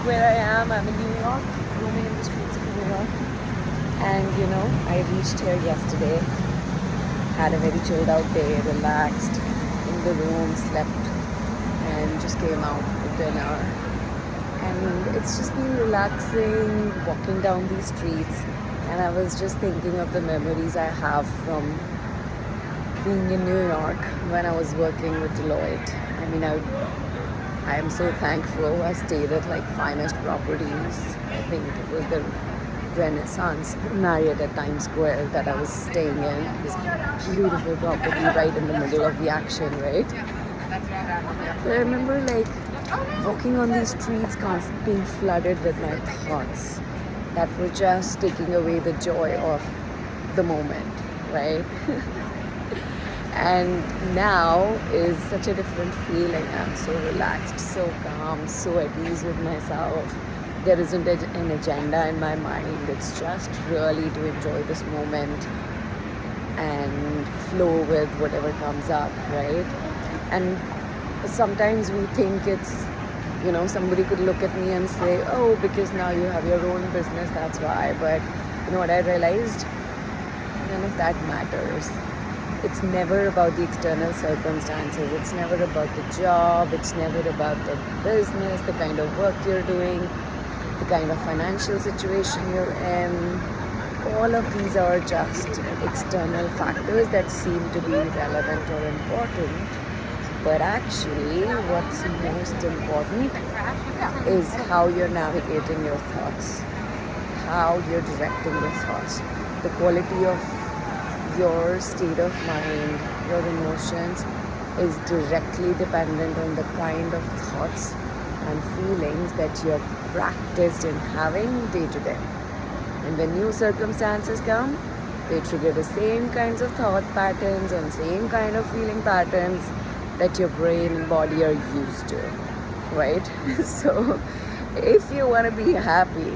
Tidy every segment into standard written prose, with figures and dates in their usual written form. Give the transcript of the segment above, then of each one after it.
where I am. I'm in New York, roaming in the streets of New York. And you know, I reached here yesterday, had a very chilled out day, relaxed in the room, slept, and just came out for dinner. And it's just been relaxing, walking down these streets. And I was just thinking of the memories I have from being in New York when I was working with Deloitte. I mean, I am so thankful. I stayed at like finest properties. I think it was the Renaissance Marriott at Times Square that I was staying in. This beautiful property right in the middle of the action, right? But I remember like walking on these streets, being flooded with my thoughts that were just taking away the joy of the moment, right? And now is such a different feeling. I'm so relaxed, so calm, so at ease with myself. There isn't an agenda in my mind. It's just really to enjoy this moment and flow with whatever comes up, right? And sometimes we think it's, you know, somebody could look at me and say, oh, because now you have your own business, that's why. But you know what I realized? None of that matters. It's never about the external circumstances. It's never about the job. It's never about the business, the kind of work you're doing, the kind of financial situation you're in. All of these are just external factors that seem to be relevant or important. But actually, what's most important is how you're navigating your thoughts, how you're directing your thoughts, the quality of your state of mind, your emotions is directly dependent on the kind of thoughts and feelings that you're practiced in having day to day. And when new circumstances come, they trigger the same kinds of thought patterns and same kind of feeling patterns that your brain and body are used to, right? So if you want to be happy,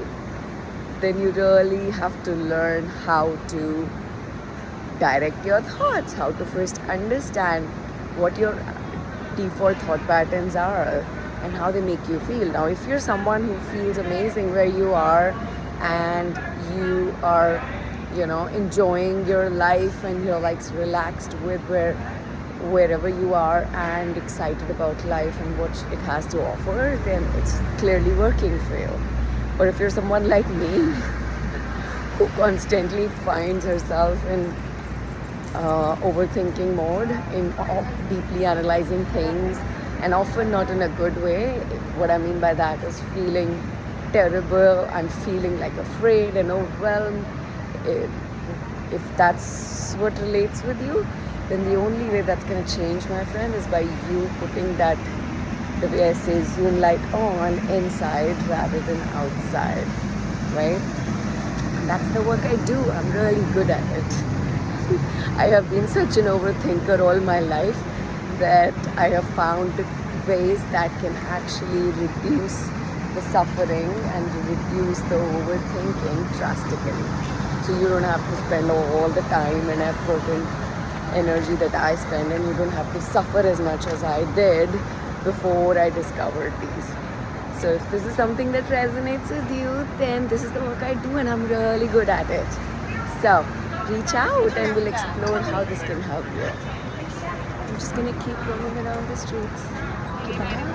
then you really have to learn how to direct your thoughts, how to first understand what your default thought patterns are and how they make you feel. Now, if you're someone who feels amazing where you are and you are, you know, enjoying your life and you're like relaxed with wherever you are and excited about life and what it has to offer, then it's clearly working for you. But if you're someone like me who constantly finds herself in overthinking mode, in deeply analyzing things, and often not in a good way. What I mean by that is feeling terrible, I'm feeling like afraid and overwhelmed. If that's what relates with you, then the only way that's going to change, my friend, is by you putting that, the way I say, zoom light on inside rather than outside, right? And that's the work I do. I'm really good at it. I have been such an overthinker all my life that I have found ways that can actually reduce the suffering and reduce the overthinking drastically. So you don't have to spend all the time and effort and energy that I spend, and you don't have to suffer as much as I did before I discovered these. So if this is something that resonates with you, then this is the work I do and I'm really good at it. So reach out and we'll explore how this can help you. I'm just gonna keep roaming around the streets. Goodbye.